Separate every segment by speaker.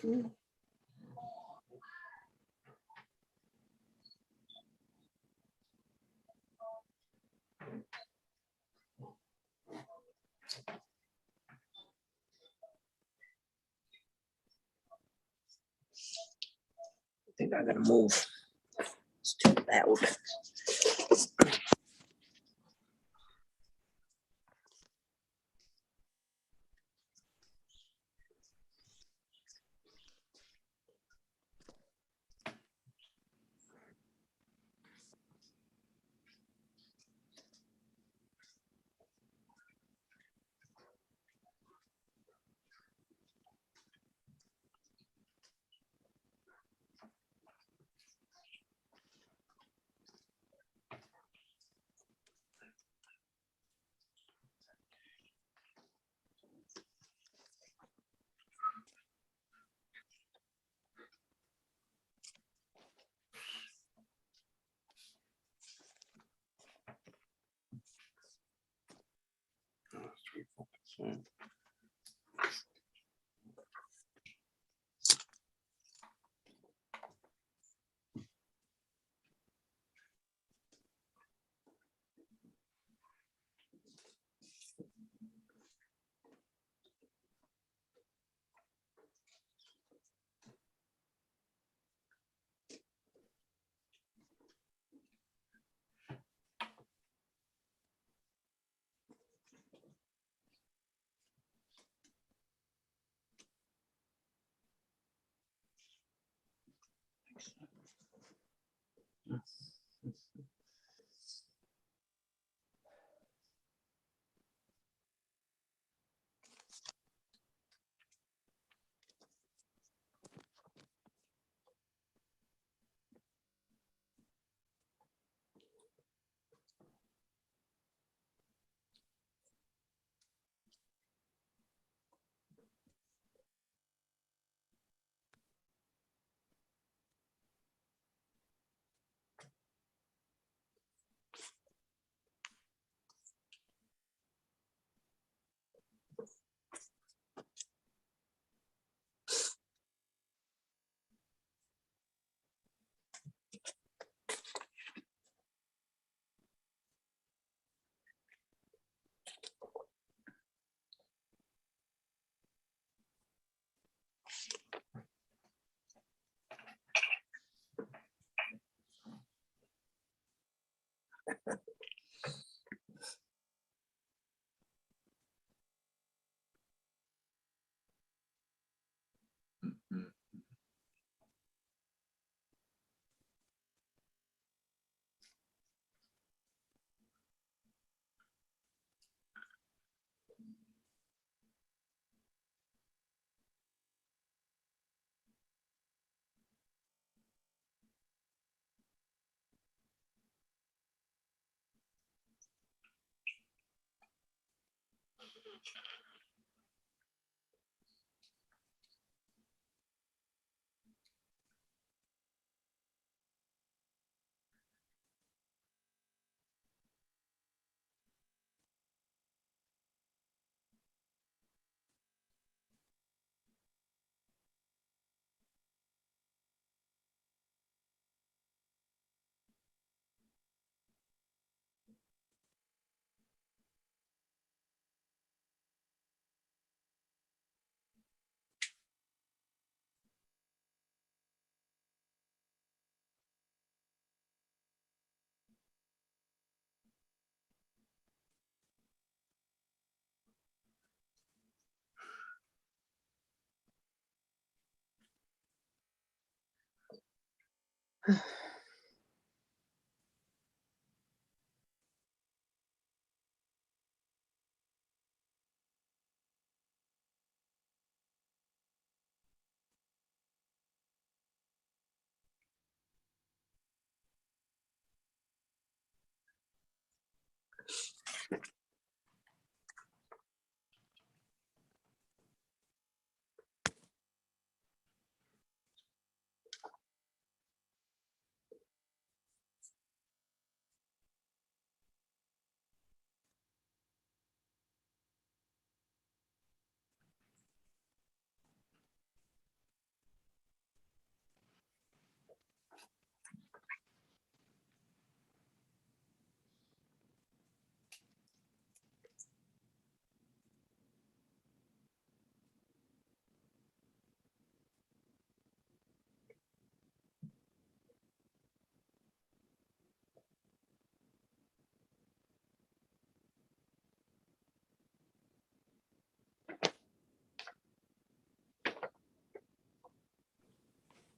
Speaker 1: I think I gotta move. It's too loud.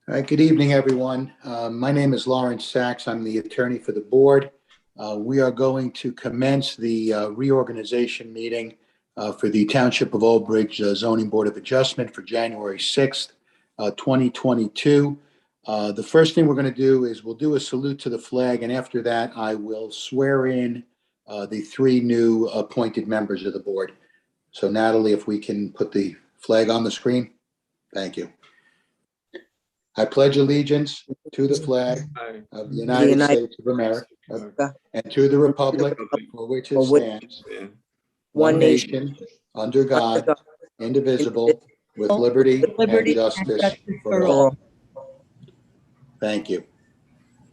Speaker 2: All right, good evening, everyone. My name is Lawrence Sachs. I'm the attorney for the board. We are going to commence the reorganization meeting for the Township of Old Bridge Zoning Board of Adjustment for January 6th, 2022. The first thing we're going to do is we'll do a salute to the flag, and after that, I will swear in the three new appointed members of the board. So Natalie, if we can put the flag on the screen. Thank you. I pledge allegiance to the flag of the United States of America and to the republic for which it stands, one nation, under God, indivisible, with liberty and justice for all. Thank you.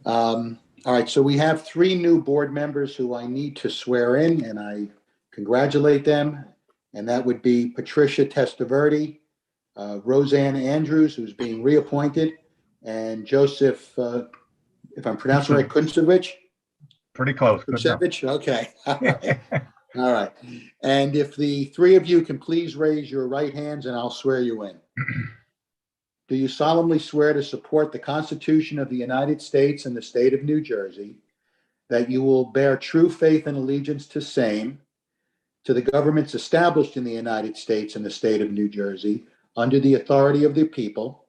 Speaker 2: All right, so we have three new board members who I need to swear in, and I congratulate them. And that would be Patricia Testaverde, Roseanne Andrews, who's being reappointed, and Joseph, if I'm pronouncing right, Kuncevich?
Speaker 3: Pretty close. Good enough.
Speaker 2: Kuncevich, okay. All right. And if the three of you can please raise your right hands and I'll swear you in. Do you solemnly swear to support the Constitution of the United States and the state of New Jersey, that you will bear true faith and allegiance to same, to the governments established in the United States and the state of New Jersey under the authority of the people,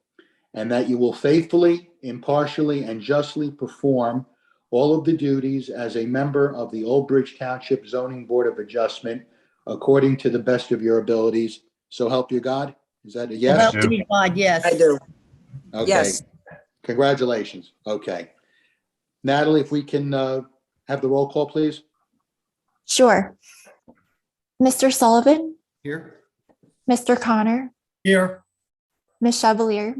Speaker 2: and that you will faithfully, impartially, and justly perform all of the duties as a member of the Old Bridge Township Zoning Board of Adjustment according to the best of your abilities? So help you God? Is that a yes?
Speaker 1: Help me God, yes.
Speaker 4: I do.
Speaker 2: Okay.
Speaker 4: Yes.
Speaker 2: Congratulations. Okay. Natalie, if we can have the roll call, please.
Speaker 5: Sure. Mr. Sullivan,
Speaker 2: Here.
Speaker 5: Mr. Connor,
Speaker 6: Here.
Speaker 5: Ms. Chevalier,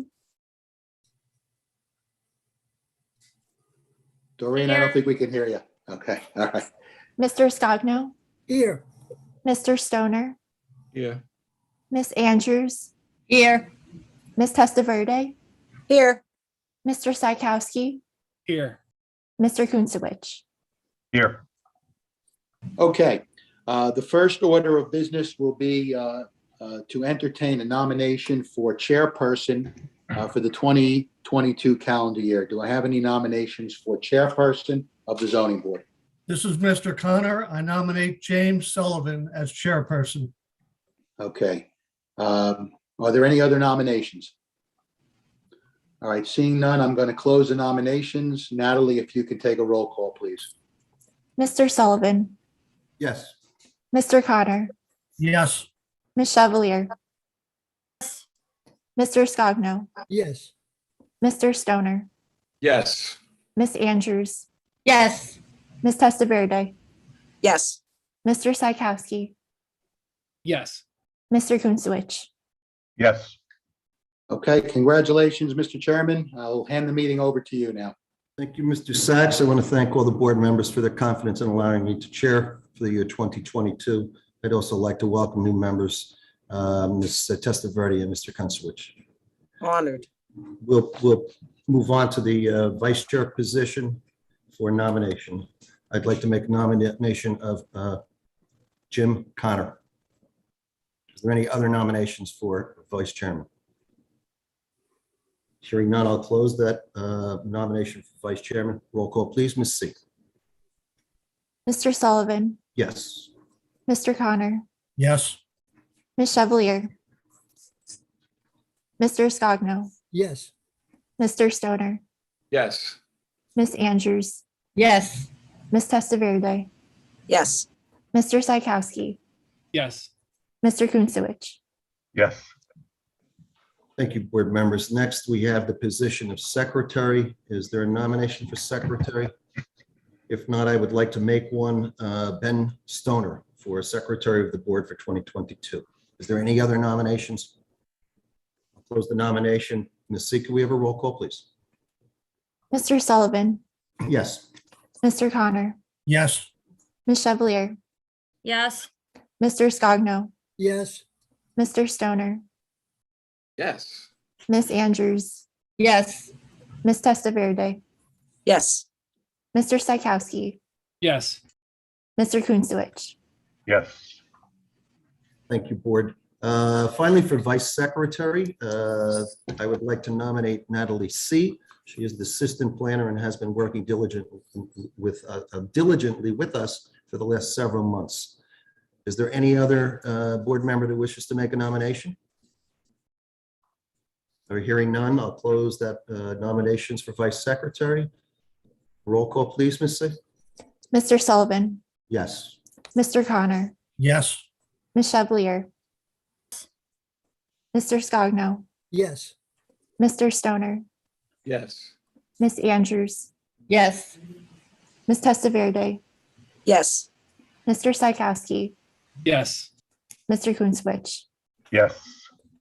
Speaker 2: Doreen, I don't think we can hear you. Okay. All right.
Speaker 5: Mr. Scogno,
Speaker 6: Here.
Speaker 5: Mr. Stoner,
Speaker 7: Yeah.
Speaker 5: Ms. Andrews,
Speaker 1: Here.
Speaker 5: Ms. Testaverde,
Speaker 4: Here.
Speaker 5: Mr. Psychowski,
Speaker 6: Here.
Speaker 5: Mr. Kuncevich.
Speaker 3: Here.
Speaker 2: Okay. The first order of business will be to entertain a nomination for chairperson for the 2022 calendar year. Do I have any nominations for chairperson of the zoning board?
Speaker 6: This is Mr. Connor. I nominate James Sullivan as chairperson.
Speaker 2: Okay. Are there any other nominations? All right, seeing none, I'm going to close the nominations. Natalie, if you could take a roll call, please.
Speaker 5: Mr. Sullivan,
Speaker 2: Yes.
Speaker 5: Mr. Connor,
Speaker 6: Yes.
Speaker 5: Ms. Chevalier, Mr. Scogno,
Speaker 6: Yes.
Speaker 5: Mr. Stoner,
Speaker 7: Yes.
Speaker 5: Ms. Andrews,
Speaker 1: Yes.
Speaker 5: Ms. Testaverde,
Speaker 4: Yes.
Speaker 5: Mr. Psychowski,
Speaker 6: Yes.
Speaker 5: Mr. Kuncevich.
Speaker 3: Yes.
Speaker 2: Okay, congratulations, Mr. Chairman. I'll hand the meeting over to you now.
Speaker 8: Thank you, Mr. Sachs. I want to thank all the board members for their confidence in allowing me to chair for the year 2022. I'd also like to welcome new members, Ms. Testaverde and Mr. Kuncevich.
Speaker 4: Honored.
Speaker 8: We'll move on to the vice chair position for nomination. I'd like to make a nomination of Jim Connor. Is there any other nominations for vice chairman? Hearing none, I'll close that nomination for vice chairman. Roll call, please. Ms. C.
Speaker 5: Mr. Sullivan,
Speaker 8: Yes.
Speaker 5: Mr. Connor,
Speaker 6: Yes.
Speaker 5: Ms. Chevalier, Mr. Scogno,
Speaker 6: Yes.
Speaker 5: Mr. Stoner,
Speaker 7: Yes.
Speaker 5: Ms. Andrews,
Speaker 1: Yes.
Speaker 5: Ms. Testaverde,
Speaker 4: Yes.
Speaker 5: Mr. Psychowski,
Speaker 6: Yes.
Speaker 5: Mr. Kuncevich.
Speaker 3: Yes.
Speaker 8: Thank you, board members. Next, we have the position of secretary. Is there a nomination for secretary? If not, I would like to make one, Ben Stoner, for secretary of the board for 2022. Is there any other nominations? I'll close the nomination. Ms. C, can we have a roll call, please?
Speaker 5: Mr. Sullivan,
Speaker 8: Yes.
Speaker 5: Mr. Connor,
Speaker 6: Yes.
Speaker 5: Ms. Chevalier,
Speaker 1: Yes.
Speaker 5: Mr. Scogno,
Speaker 6: Yes.
Speaker 5: Mr. Stoner,
Speaker 7: Yes.
Speaker 5: Ms. Andrews,
Speaker 1: Yes.
Speaker 5: Ms. Testaverde,
Speaker 4: Yes.
Speaker 5: Mr. Psychowski,
Speaker 6: Yes.
Speaker 5: Mr. Kuncevich.
Speaker 3: Yes.
Speaker 8: Thank you, board. Finally, for Vice Secretary, I would like to nominate Natalie C. She is the Assistant Planner and has been working diligently with us for the last several months. Is there any other board member that wishes to make a nomination? Are hearing none, I'll close that nominations for Vice Secretary. Roll call, please, Ms. C.
Speaker 5: Mr. Sullivan,
Speaker 8: Yes.
Speaker 5: Mr. Connor,
Speaker 6: Yes.
Speaker 5: Ms. Chevalier, Mr. Scogno,
Speaker 9: Yes.
Speaker 5: Mr. Stoner,
Speaker 7: Yes.
Speaker 5: Ms. Andrews,
Speaker 1: Yes.
Speaker 5: Ms. Testaverde,
Speaker 4: yes,
Speaker 5: Mr. Psychowski,
Speaker 6: Yes.
Speaker 5: Mr. Kunzwich.
Speaker 3: yes,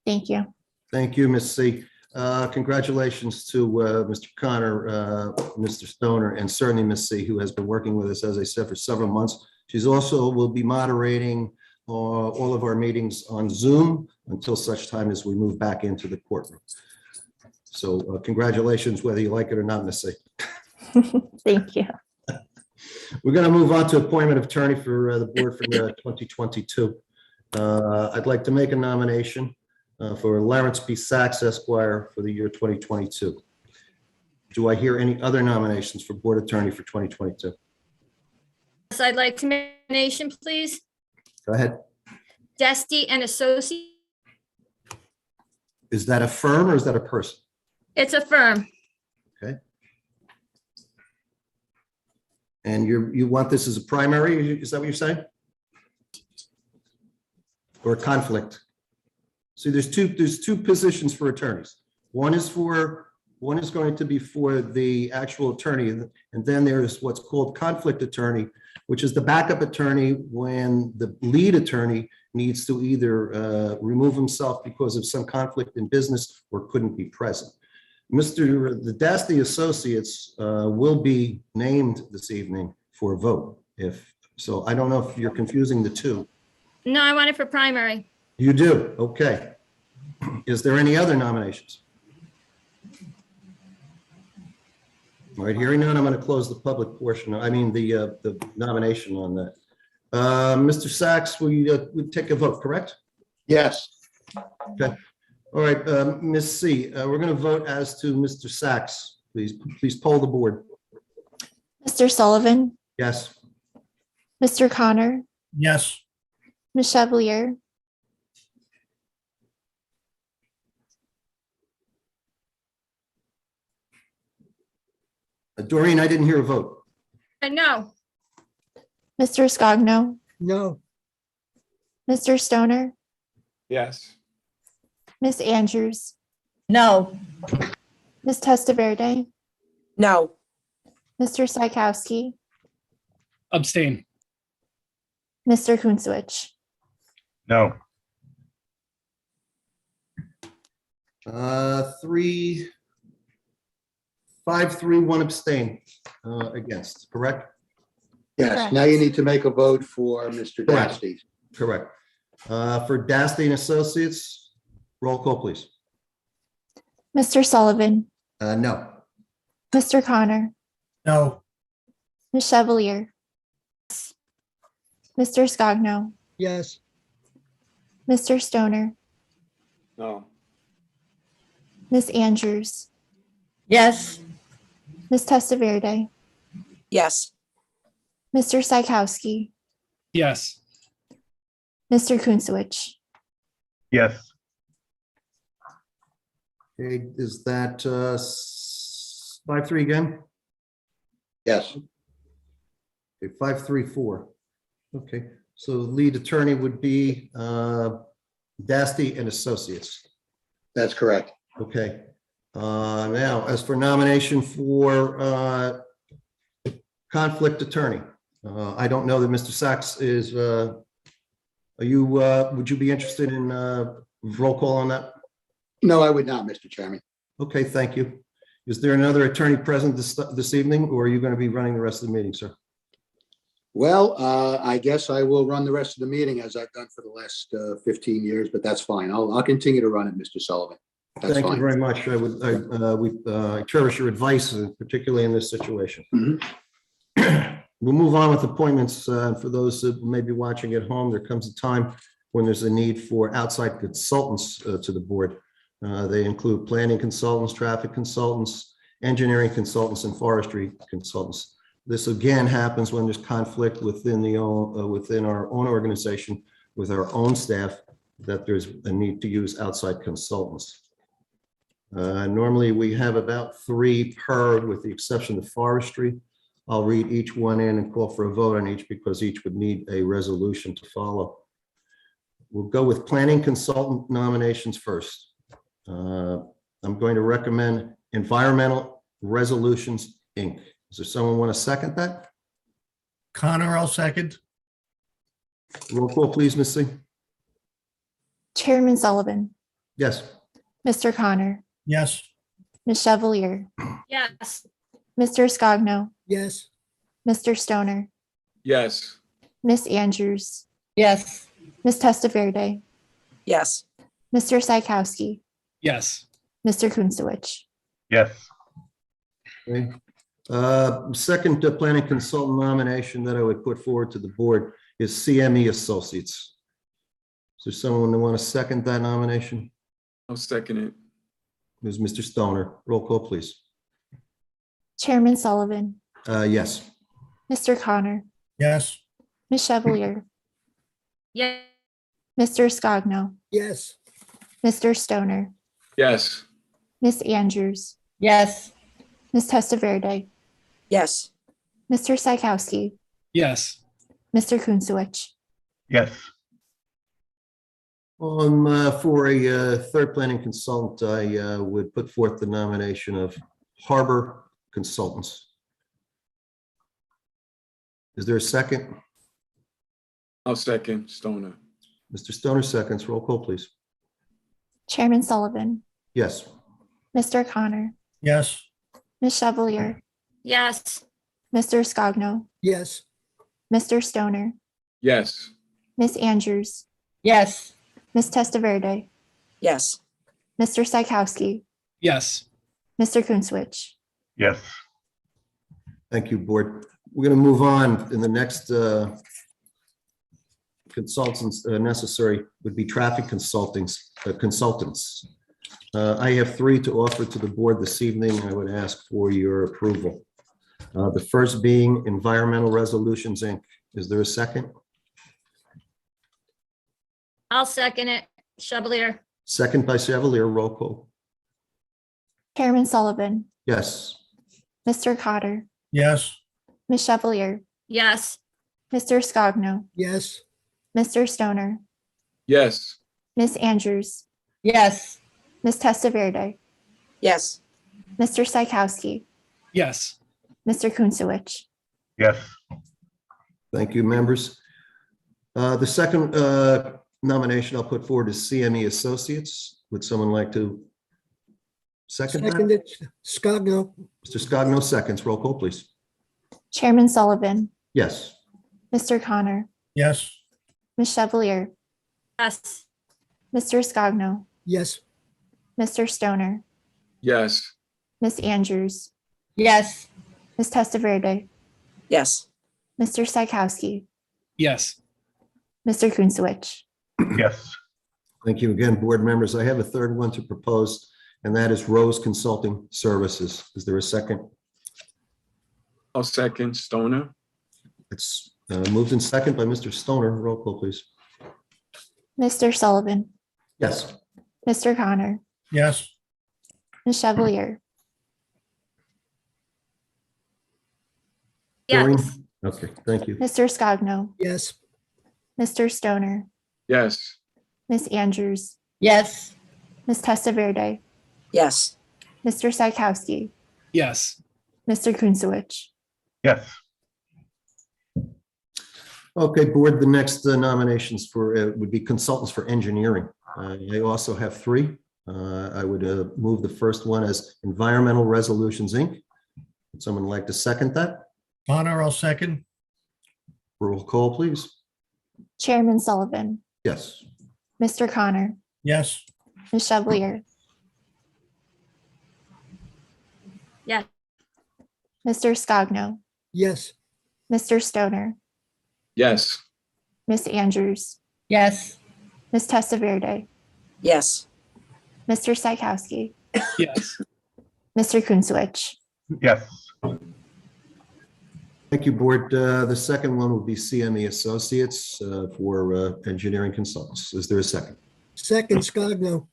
Speaker 5: Thank you.
Speaker 8: Thank you, Ms. C. Congratulations to Mr. Connor, Mr. Stoner, and certainly Ms. C, who has been working with us, as I said, for several months. She's also will be moderating all of our meetings on Zoom until such time as we move back into the courtroom. So congratulations, whether you like it or not, Ms. C.
Speaker 5: Thank you.
Speaker 8: We're going to move on to appointment of attorney for the board for 2022. I'd like to make a nomination for Lawrence B. Sachs Esquire for the year 2022. Do I hear any other nominations for board attorney for 2022?
Speaker 10: Yes, I'd like to make a nomination, please.
Speaker 8: Go ahead.
Speaker 10: Dusty and Associates.
Speaker 8: Is that a firm or is that a person?
Speaker 10: It's a firm.
Speaker 8: And you want this as a primary? Is that what you're saying? Or a conflict? See, there's two positions for attorneys. One is going to be for the actual attorney, and then there's what's called conflict attorney, which is the backup attorney when the lead attorney needs to either remove himself because of some conflict in business or couldn't be present. The Dasty Associates will be named this evening for a vote. So I don't know if you're confusing the two.
Speaker 10: No, I want it for primary.
Speaker 8: You do, okay. Is there any other nominations? All right, hearing none, I'm going to close the public portion. I mean, the nomination on that. Mr. Sachs, we take a vote, correct?
Speaker 2: Yes.
Speaker 8: Okay. All right, Ms. C, we're going to vote as to Mr. Sachs. Please poll the board.
Speaker 5: Mr. Sullivan,
Speaker 8: Yes.
Speaker 5: Mr. Connor,
Speaker 6: Yes.
Speaker 5: Ms. Chevalier,
Speaker 8: Doreen, I didn't hear a vote.
Speaker 10: No.
Speaker 5: Mr. Scogno,
Speaker 9: No.
Speaker 5: Mr. Stoner,
Speaker 7: Yes.
Speaker 5: Ms. Andrews,
Speaker 1: No.
Speaker 5: Ms. Testaverde,
Speaker 4: no,
Speaker 5: Mr. Psychowski,
Speaker 6: Abstain.
Speaker 5: Mr. Kunzwich.
Speaker 3: no,
Speaker 8: 5-3-1 abstain against, correct?
Speaker 2: Yes.
Speaker 5: Correct.
Speaker 2: Now you need to make a vote for Mr.
Speaker 8: Correct.
Speaker 2: Dasty.
Speaker 8: Correct. For Dasty and Associates, roll call, please.
Speaker 5: Mr. Sullivan,
Speaker 8: No.
Speaker 5: Mr. Connor,
Speaker 6: No.
Speaker 5: Ms. Chevalier, Mr. Scogno,
Speaker 9: Yes.
Speaker 5: Mr. Stoner,
Speaker 7: No.
Speaker 5: Ms. Andrews,
Speaker 1: Yes.
Speaker 5: Ms. Testaverde,
Speaker 4: yes,
Speaker 5: Mr. Psychowski,
Speaker 6: Yes.
Speaker 5: Mr. Kunzwich.
Speaker 3: yes,
Speaker 8: Okay, is that 5-3 again?
Speaker 2: Yes.
Speaker 8: Okay, 5-3-4. Okay, so the lead attorney would be Dasty and Associates.
Speaker 2: That's correct.
Speaker 8: Okay. Now, as for nomination for conflict attorney, I don't know that Mr. Sachs is, would you be interested in roll call on that?
Speaker 2: No, I would not, Mr. Chairman.
Speaker 8: Okay, thank you. Is there another attorney present this evening, or are you going to be running the rest of the meeting, sir?
Speaker 2: Well, I guess I will run the rest of the meeting as I've done for the last 15 years, but that's fine. I'll continue to run it, Mr. Sullivan. That's
Speaker 8: Thank you
Speaker 2: fine.
Speaker 8: very much. I cherish your advice, particularly in this situation.
Speaker 2: Mhm.
Speaker 8: We'll move on with appointments. For those that may be watching at home, there comes a time when there's a need for outside consultants to the board. They include planning consultants, traffic consultants, engineering consultants, and forestry consultants. This again happens when there's conflict within our own organization with our own staff, that there's a need to use outside consultants. Normally we have about 3 per, with the exception of forestry. I'll read each one in and call for a vote on each because each would need a resolution to follow. We'll go with planning consultant nominations first. I'm going to recommend Environmental Resolutions, Inc. Is there someone want to second that?
Speaker 6: Connor, I'll second.
Speaker 8: Roll call, please, Ms. C.
Speaker 5: Chairman Sullivan,
Speaker 8: Yes.
Speaker 5: Mr. Connor,
Speaker 6: Yes.
Speaker 5: Ms. Chevalier,
Speaker 10: Yes.
Speaker 5: Mr. Scogno,
Speaker 1: Yes.
Speaker 5: Mr. Stoner,
Speaker 7: yes,
Speaker 5: Miss Andrews,
Speaker 4: Yes.
Speaker 5: Ms. Testaverde,
Speaker 4: Yes.
Speaker 5: Mr. Psychowski,
Speaker 3: Yes.
Speaker 5: Mr. Kunstowicz.
Speaker 3: Yes.
Speaker 8: Okay. Second planning consultant nomination that I would put forward to the board is CME Associates. Is there someone who want to second that nomination?
Speaker 7: I'll second it.
Speaker 8: Is Mr. Stoner? Roll call, please.
Speaker 5: Chairman Sullivan,
Speaker 8: Yes.
Speaker 5: Mr. Connor,
Speaker 6: Yes.
Speaker 5: Ms. Chevalier,
Speaker 10: Yes.
Speaker 5: Mr. Scogno,
Speaker 1: Yes.
Speaker 5: Mr. Stoner,
Speaker 7: Yes,
Speaker 5: Miss Andrews,
Speaker 4: Yes.
Speaker 5: Ms. Testaverde,
Speaker 4: Yes.
Speaker 5: Mr. Psychowski,
Speaker 3: Yes.
Speaker 5: Mr. Kunstowicz.
Speaker 3: Yes.
Speaker 8: For a third planning consultant, I would put forth the nomination of Harbor Consultants. Is there a second?
Speaker 7: I'll second Stoner.
Speaker 8: Mr. Stoner seconds. Roll call, please.
Speaker 5: Chairman Sullivan,
Speaker 8: Yes.
Speaker 5: Mr. Connor,
Speaker 6: Yes.
Speaker 5: Ms. Chevalier,
Speaker 10: Yes.
Speaker 5: Mr. Scogno,
Speaker 1: Yes.
Speaker 5: Mr. Stoner,
Speaker 7: Yes,
Speaker 5: Miss Andrews,
Speaker 4: Yes.
Speaker 5: Ms. Testaverde,
Speaker 4: Yes.
Speaker 5: Mr. Psychowski,
Speaker 3: Yes.
Speaker 5: Mr. Kunstowicz.
Speaker 3: Yes.
Speaker 8: Thank you, board. We're going to move on. In the next consultants necessary would be traffic consultants. I have 3 to offer to the board this evening. I would ask for your approval. The first being Environmental Resolutions, Inc. Is there a second?
Speaker 10: I'll second it. Chevalier.
Speaker 8: Second by Chevalier. Roll call.
Speaker 5: Chairman Sullivan,
Speaker 8: Yes.
Speaker 5: Mr. Cotter,
Speaker 6: Yes.
Speaker 5: Ms. Chevalier,
Speaker 10: Yes.
Speaker 5: Mr. Scogno,
Speaker 1: Yes.
Speaker 5: Mr. Stoner,
Speaker 7: yes,
Speaker 5: Miss Andrews,
Speaker 4: Yes.
Speaker 5: Ms. Testaverde,
Speaker 4: Yes.
Speaker 5: Mr. Psychowski,
Speaker 3: Yes.
Speaker 5: Mr. Kunstowicz.
Speaker 3: Yes.
Speaker 8: Thank you, members. The second nomination I'll put forward is CME Associates. Would someone like to second that?
Speaker 1: Seconded. Scogno.
Speaker 8: Mr. Scogno seconds. Roll call, please.
Speaker 5: Chairman Sullivan,
Speaker 8: Yes.
Speaker 5: Mr. Connor,
Speaker 6: Yes.
Speaker 5: Ms. Chevalier,
Speaker 10: Yes.
Speaker 5: Mr. Scogno,
Speaker 1: Yes.
Speaker 5: Mr. Stoner,
Speaker 7: yes,
Speaker 5: Miss Andrews,
Speaker 4: Yes.
Speaker 5: Ms. Testaverde,
Speaker 4: Yes.
Speaker 5: Mr. Psychowski,
Speaker 3: Yes.
Speaker 5: Mr. Kunstowicz.
Speaker 3: Yes.
Speaker 8: Thank you again, board members. I have a third one to propose, and that is Rose Consulting Services. Is there a second?
Speaker 7: I'll second Stoner.
Speaker 8: It's moved in second by Mr. Stoner. Roll call, please.
Speaker 5: Mr. Sullivan,
Speaker 8: Yes.
Speaker 5: Mr. Connor,
Speaker 6: Yes.
Speaker 5: Ms. Chevalier,
Speaker 8: Doreen?
Speaker 10: Yes.
Speaker 8: Okay, thank you.
Speaker 5: Mr. Scogno,
Speaker 1: Yes.
Speaker 5: Mr. Stoner,
Speaker 7: Yes,
Speaker 5: Miss Andrews,
Speaker 4: Yes.
Speaker 5: Ms. Testaverde,
Speaker 4: Yes.
Speaker 5: Mr. Psychowski,
Speaker 3: Yes.
Speaker 5: Mr. Kunstowicz.
Speaker 3: Yes.
Speaker 8: Okay, board, the next nominations for would be consultants for engineering. I also have 3. I would move the first one as Environmental Resolutions, Inc. Would someone like to second that?
Speaker 6: Connor, I'll second.
Speaker 8: Roll call, please.
Speaker 5: Chairman Sullivan,
Speaker 8: Yes.
Speaker 5: Mr. Connor,
Speaker 6: Yes.
Speaker 5: Ms. Chevalier,
Speaker 10: Yes.
Speaker 5: Mr. Scogno,
Speaker 1: Yes.
Speaker 5: Mr. Stoner,
Speaker 7: yes,
Speaker 5: Miss Andrews,
Speaker 4: Yes.
Speaker 5: Ms. Testaverde,
Speaker 4: Yes.
Speaker 5: Mr. Psychowski,
Speaker 3: Yes.
Speaker 5: Mr. Kunzowicz.
Speaker 3: Yes.
Speaker 8: Thank you, Board. The second one would be CME Associates for engineering consultants. Is there a second?
Speaker 9: Second, Scogno.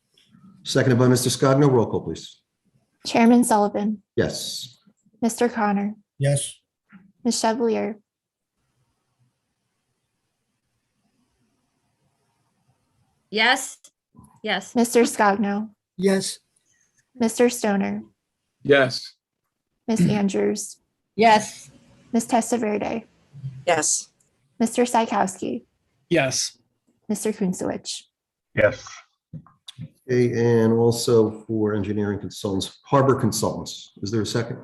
Speaker 8: Seconded by Mr. Scogno. Roll call, please.
Speaker 5: Chairman Sullivan,
Speaker 8: Yes.
Speaker 5: Mr. Connor,
Speaker 6: Yes.
Speaker 5: Ms. Chevalier,
Speaker 10: Yes. Yes.
Speaker 5: Mr. Scogno,
Speaker 9: Yes.
Speaker 5: Mr. Stoner,
Speaker 7: yes,
Speaker 5: Ms. Andrews,
Speaker 4: Yes.
Speaker 5: Ms. Testaverde,
Speaker 4: Yes.
Speaker 5: Mr. Psychowski,
Speaker 3: Yes.
Speaker 5: Mr. Kunzowicz.
Speaker 3: Yes.
Speaker 8: Okay, and also for engineering consultants, Harbor Consultants. Is there a second?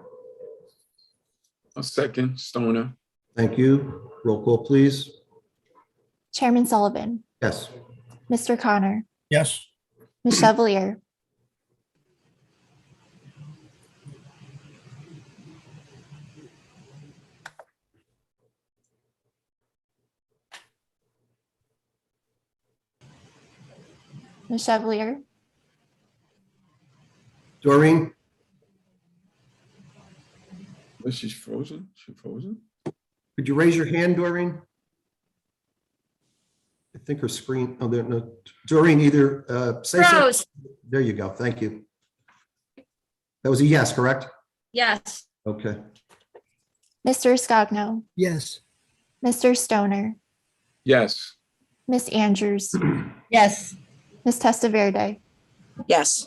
Speaker 7: I'll second, Stoner.
Speaker 8: Thank you. Roll call, please.
Speaker 5: Chairman Sullivan,
Speaker 8: Yes.
Speaker 5: Mr. Connor,
Speaker 6: Yes.
Speaker 5: Ms. Chevalier, Ms. Chevalier,
Speaker 8: Doreen?
Speaker 7: But she's frozen, she frozen?
Speaker 8: Could you raise your hand, Doreen? I think her screen, oh, there, no. Doreen, either say something.
Speaker 10: Rose.
Speaker 8: There you go. Thank you. That was a yes, correct?
Speaker 10: Yes.
Speaker 8: Okay.
Speaker 5: Mr. Scogno,
Speaker 9: Yes.
Speaker 5: Mr. Stoner,
Speaker 7: Yes,
Speaker 5: Ms. Andrews,
Speaker 4: Yes.
Speaker 5: Ms. Testaverde,
Speaker 4: Yes.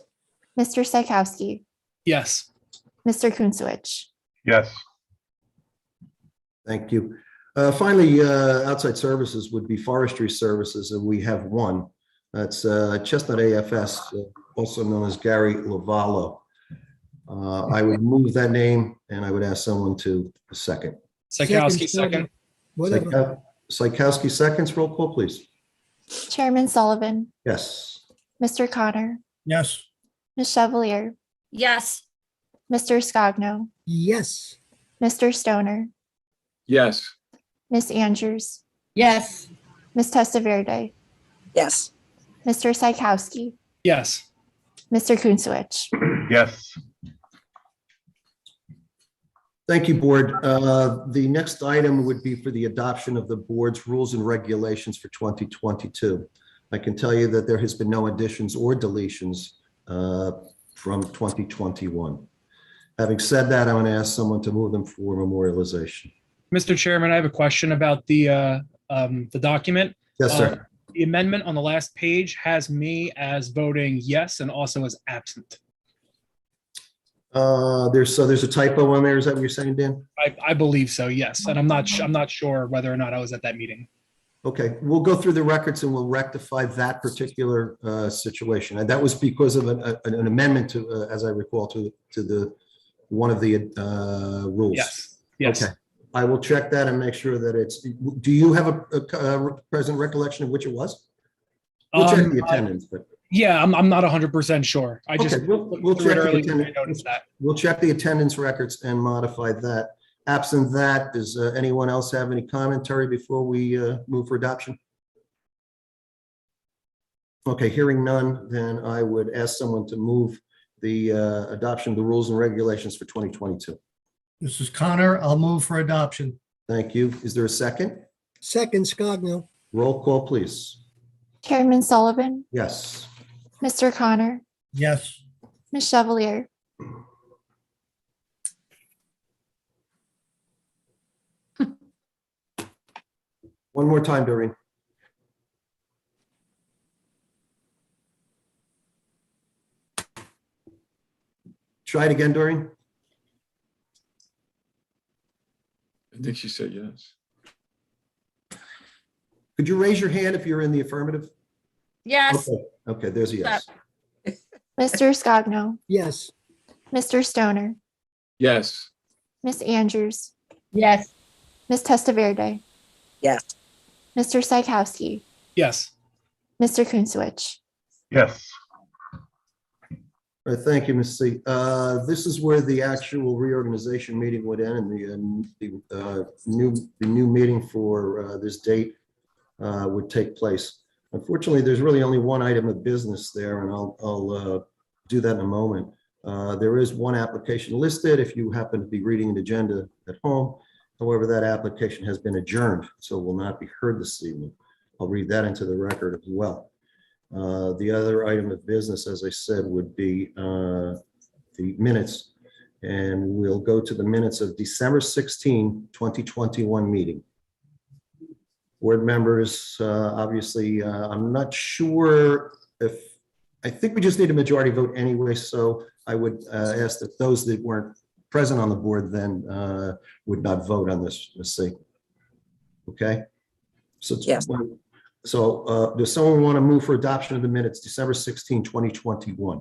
Speaker 5: Mr. Psychowski,
Speaker 3: Yes.
Speaker 5: Mr. Kunzowicz.
Speaker 3: Yes.
Speaker 8: Thank you. Finally, outside services would be Forestry Services, and we have one. That's Chestnut AFS, also known as Gary Lavallo. I would move that name, and I would ask someone to second.
Speaker 3: Psychowski,
Speaker 9: Scogno.
Speaker 3: second.
Speaker 9: Whatever.
Speaker 8: Psychowski seconds. Roll call, please.
Speaker 5: Chairman Sullivan,
Speaker 8: Yes.
Speaker 5: Mr. Connor,
Speaker 6: Yes.
Speaker 5: Ms. Chevalier,
Speaker 10: Yes.
Speaker 5: Mr. Scogno,
Speaker 9: Yes.
Speaker 5: Mr. Stoner,
Speaker 7: yes,
Speaker 5: Ms. Andrews,
Speaker 4: Yes.
Speaker 5: Ms. Testaverde,
Speaker 4: Yes.
Speaker 5: Mr. Psychowski,
Speaker 3: Yes.
Speaker 5: Mr. Kunzowicz.
Speaker 3: Yes.
Speaker 8: Thank you, Board. The next item would be for the adoption of the board's rules and regulations for 2022. I can tell you that there has been no additions or deletions from 2021. Having said that, I'm going to ask someone to move them for memorialization.
Speaker 3: Mr. Chairman, I have a question about the document.
Speaker 8: Yes, sir.
Speaker 3: The amendment on the last page has me as voting yes and also as absent.
Speaker 8: There's a typo on there. Is that what you're saying, Dan?
Speaker 3: I believe so, yes. And I'm not sure whether or not I was at that meeting.
Speaker 8: Okay, we'll go through the records and we'll rectify that particular situation. And that was because of an amendment to, as I recall, to the one of the rules.
Speaker 3: Yes. Yes.
Speaker 8: Okay, I will check that and make sure that it's. Do you have a present recollection of which it was? We'll check the attendance, but
Speaker 3: Yeah, I'm not 100% sure. I just
Speaker 8: okay, we'll
Speaker 3: looked through it
Speaker 8: check the
Speaker 3: earlier and I
Speaker 8: attendance.
Speaker 3: noticed that.
Speaker 8: We'll check the attendance records and modify that. Absent that, does anyone else have any commentary before we move for adoption? Okay, hearing none, then I would ask someone to move the adoption of the rules and regulations for 2022.
Speaker 6: This is Connor. I'll move for adoption.
Speaker 8: Thank you. Is there a second?
Speaker 9: Second, Scogno.
Speaker 8: Roll call, please.
Speaker 5: Chairman Sullivan,
Speaker 8: Yes.
Speaker 5: Mr. Connor,
Speaker 6: Yes.
Speaker 5: Ms. Chevalier,
Speaker 8: One more time, Doreen. Try it again, Doreen.
Speaker 7: I think she said yes.
Speaker 8: Could you raise your hand if you're in the affirmative?
Speaker 10: Yes.
Speaker 8: Okay, okay, there's a yes.
Speaker 5: Mr. Scogno,
Speaker 9: Yes.
Speaker 5: Mr. Stoner,
Speaker 7: Yes,
Speaker 5: Ms. Andrews,
Speaker 4: Yes.
Speaker 5: Ms. Testaverde,
Speaker 4: Yes.
Speaker 5: Mr. Psychowski,
Speaker 3: Yes.
Speaker 5: Mr. Kunzowicz.
Speaker 3: Yes.
Speaker 8: All right, thank you, Ms. C. This is where the actual reorganization meeting would end, and the new meeting for this date would take place. Unfortunately, there's really only one item of business there, and I'll do that in a moment. There is one application listed if you happen to be reading an agenda at home. However, that application has been adjourned, so will not be heard this evening. I'll read that into the record as well. The other item of business, as I said, would be the minutes. And we'll go to the minutes of December 16, 2021 meeting. Board members, obviously, I'm not sure I think we just need a majority vote anyway, so I would ask that those that weren't present on the board then would not vote on this mistake. Okay? So,
Speaker 4: Yes.
Speaker 8: So does someone want to move for adoption of the minutes, December 16, 2021?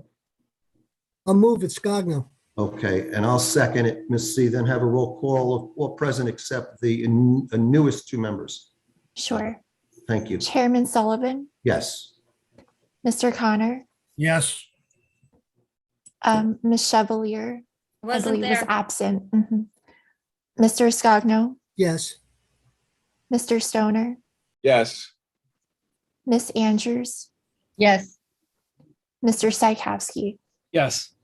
Speaker 9: I'll move it, Scogno.
Speaker 8: Okay, and I'll second it. Ms. C, then have a roll call of all present except the newest two members.
Speaker 5: Sure.
Speaker 8: Thank you.
Speaker 5: Chairman Sullivan,
Speaker 8: Yes.
Speaker 5: Mr. Connor,
Speaker 6: Yes.
Speaker 5: Ms. Chevalier, I
Speaker 10: Wasn't
Speaker 5: believe was
Speaker 10: there.
Speaker 5: absent. Mr. Scogno,
Speaker 9: Yes.
Speaker 5: Mr. Stoner,
Speaker 7: Yes.
Speaker 5: Miss Andrews,
Speaker 4: Yes.
Speaker 5: Mr. Psychowski.
Speaker 3: Yes.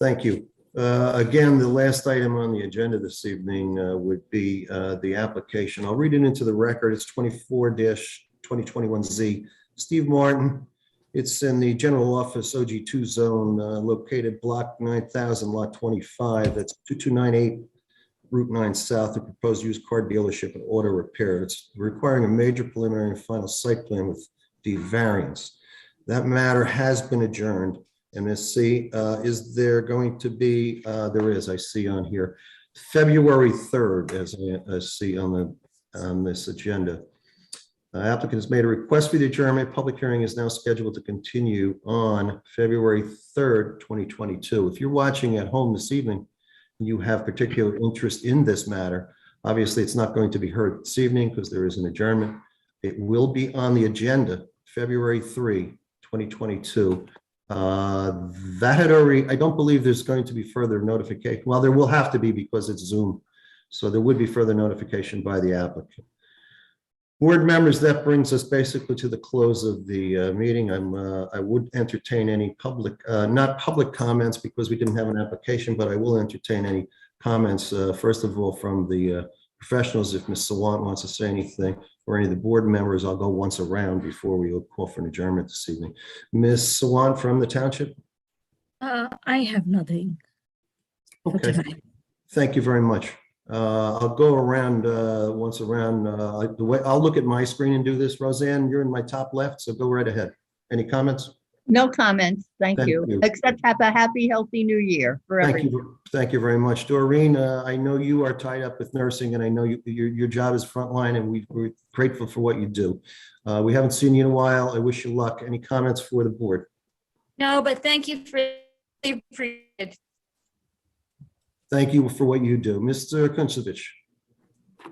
Speaker 8: Thank you. Again, the last item on the agenda this evening would be the application. I'll read it into the record. It's 24-2021Z. Steve Martin. It's in the general office OG2 zone located block 9000, lot 25. That's 2298 Route 9 South. A proposed used car dealership and auto repair. It's requiring a major preliminary and final site plan with the variance. That matter has been adjourned. And Ms. C, is there going to be, there is, I see on here, February 3rd, as I see on this agenda. Applicant has made a request for the adjournment. Public hearing is now scheduled to continue on February 3rd, 2022. If you're watching at home this evening, and you have particular interest in this matter, obviously it's not going to be heard this evening because there is an adjournment. It will be on the agenda, February 3, 2022. That had already, I don't believe there's going to be further notification. Well, there will have to be because it's Zoom. So there would be further notification by the applicant. Board members, that brings us basically to the close of the meeting. I would entertain any public, not public comments because we didn't have an application, but I will entertain any comments. First of all, from the professionals, if Ms. Sawant wants to say anything, or any of the board members, I'll go once around before we call for an adjournment this evening. Ms. Sawant from the township?
Speaker 4: I have nothing. for
Speaker 8: Okay,
Speaker 4: tonight.
Speaker 8: thank you very much. I'll go around once around. The way I'll look at my screen and do this. Roseanne, you're in my top left, so go right ahead. Any comments?
Speaker 11: No comments, thank
Speaker 8: Thank
Speaker 11: you,
Speaker 8: you.
Speaker 11: except have a happy, healthy new year for
Speaker 8: Thank
Speaker 11: everyone.
Speaker 8: you. Thank you very much. Doreen, I know you are tied up with nursing and I know your job is frontline and we're grateful for what you do. We haven't seen you in a while. I wish you luck. Any comments for the board?
Speaker 10: No, but thank you for appreciate.
Speaker 8: Thank you for what you do. Mr. Kuncevich.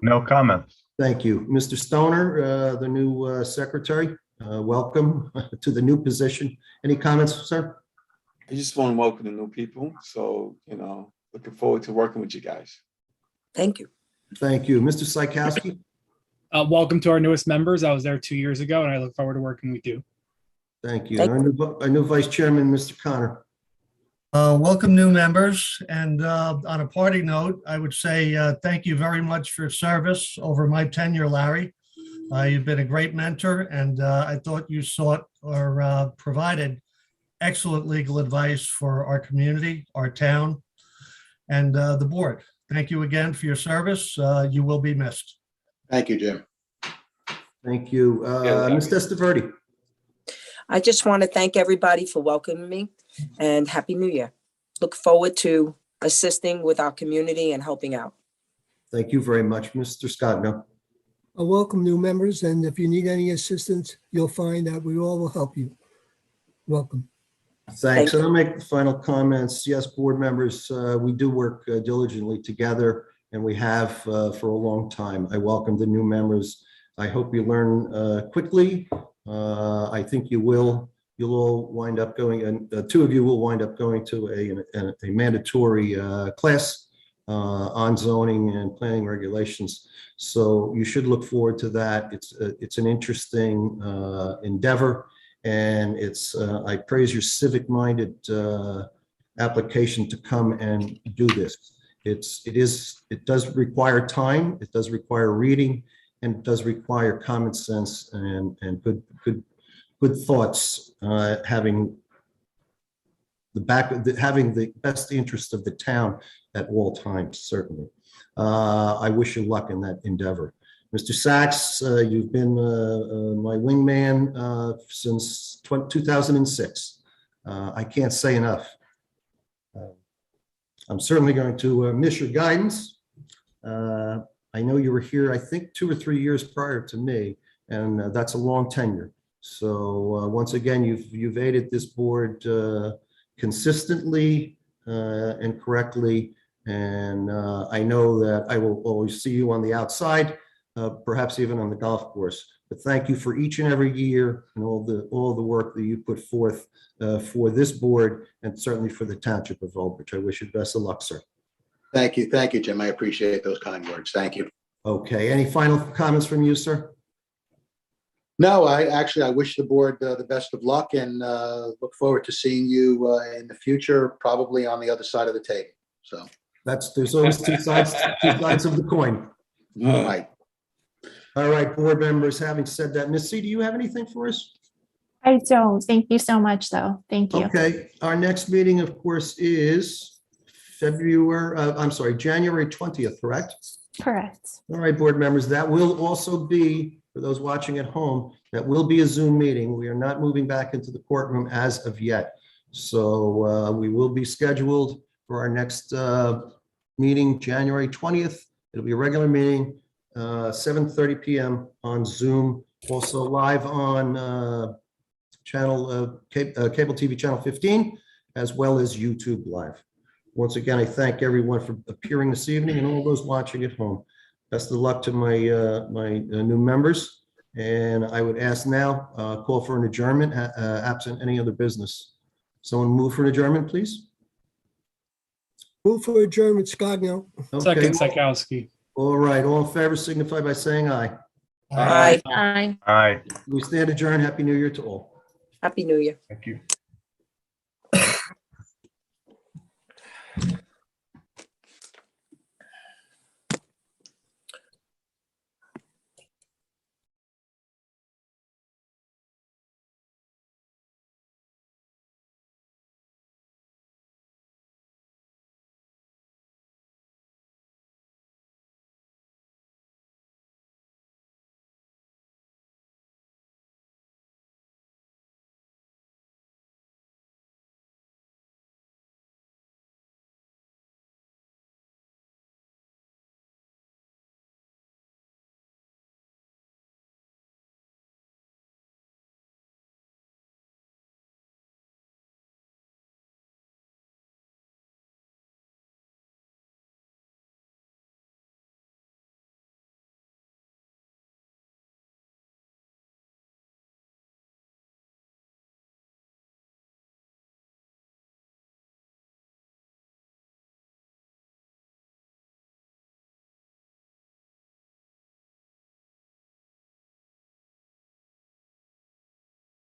Speaker 12: No comments.
Speaker 8: Thank you. Mr. Stoner, the new secretary, welcome to the new position. Any comments, sir?
Speaker 7: I just want to welcome the new people. So, looking forward to working with you guys.
Speaker 4: Thank you.
Speaker 8: Thank you. Mr. Psychowski?
Speaker 3: Welcome to our newest members. I was there 2 years ago and I look forward to working with you.
Speaker 8: Thank you.
Speaker 4: Thank
Speaker 8: Our new vice chairman, Mr. Connor.
Speaker 6: Welcome new members. And on a party note, I would say thank you very much for your service over my tenure, Larry. You've been a great mentor and I thought you sought or provided excellent legal advice for our community, our town, and the board. Thank you again for your service. You will be missed.
Speaker 2: Thank you, Jim.
Speaker 8: Thank you. Ms. Testaverde.
Speaker 4: I just want to thank everybody for welcoming me and Happy New Year. Look forward to assisting with our community and helping out.
Speaker 8: Thank you very much. Mr. Scott. No.
Speaker 9: Welcome new members, and if you need any assistance, you'll find that we all will help you. Welcome.
Speaker 8: Thanks. And I'll make the final comments. Yes, board members, we do work diligently together and we have for a long time. I welcome the new members. I hope you learn quickly. I think you will. You'll all wind up going, and two of you will wind up going to a mandatory class on zoning and planning regulations. So you should look forward to that. It's an interesting endeavor, and I praise your civic-minded application to come and do this. It does require time, it does require reading, and it does require common sense and good thoughts, having the best interest of the town at all times, certainly. I wish you luck in that endeavor. Mr. Sachs, you've been my wingman since 2006. I can't say enough. I'm certainly going to miss your guidance. I know you were here, I think, 2 or 3 years prior to me, and that's a long tenure. So once again, you've aided this board consistently and correctly, and I know that I will always see you on the outside, perhaps even on the golf course. But thank you for each and every year and all the work that you put forth for this board and certainly for the Township of Old Bridge. I wish you best of luck, sir.
Speaker 2: Thank you, Jim. I appreciate those kind words. Thank you.
Speaker 8: Okay, any final comments from you, sir?
Speaker 2: No, I wish the board the best of luck and look forward to seeing you in the future, probably on the other side of the table. So
Speaker 8: There's always two sides of the coin.
Speaker 2: right.
Speaker 8: All right, board members, having said that, Ms. C, do you have anything for us?
Speaker 5: I don't. Thank you so much, though. Thank you.
Speaker 8: Okay, our next meeting, of course, is January 20th, correct?
Speaker 5: Correct.
Speaker 8: All right, board members, that will also be, for those watching at home, that will be a Zoom meeting. We are not moving back into the courtroom as of yet. So we will be scheduled for our next meeting, January 20th. It'll be a regular meeting, 7:30 p.m. on Zoom, also live on cable TV channel 15, as well as YouTube Live. Once again, I thank everyone for appearing this evening and all those watching at home. Best of luck to my new members. And I would ask now, call for an adjournment, absent any other business. Someone move for an adjournment, please.
Speaker 9: Move for adjournment, Scogno.
Speaker 3: Second, Psychowski.
Speaker 8: All right, all in favor signify by saying aye.
Speaker 4: Aye.
Speaker 10: Aye.
Speaker 12: Aye.
Speaker 8: We stand adjourned. Happy New Year to all.
Speaker 4: Happy New Year.
Speaker 12: Thank you.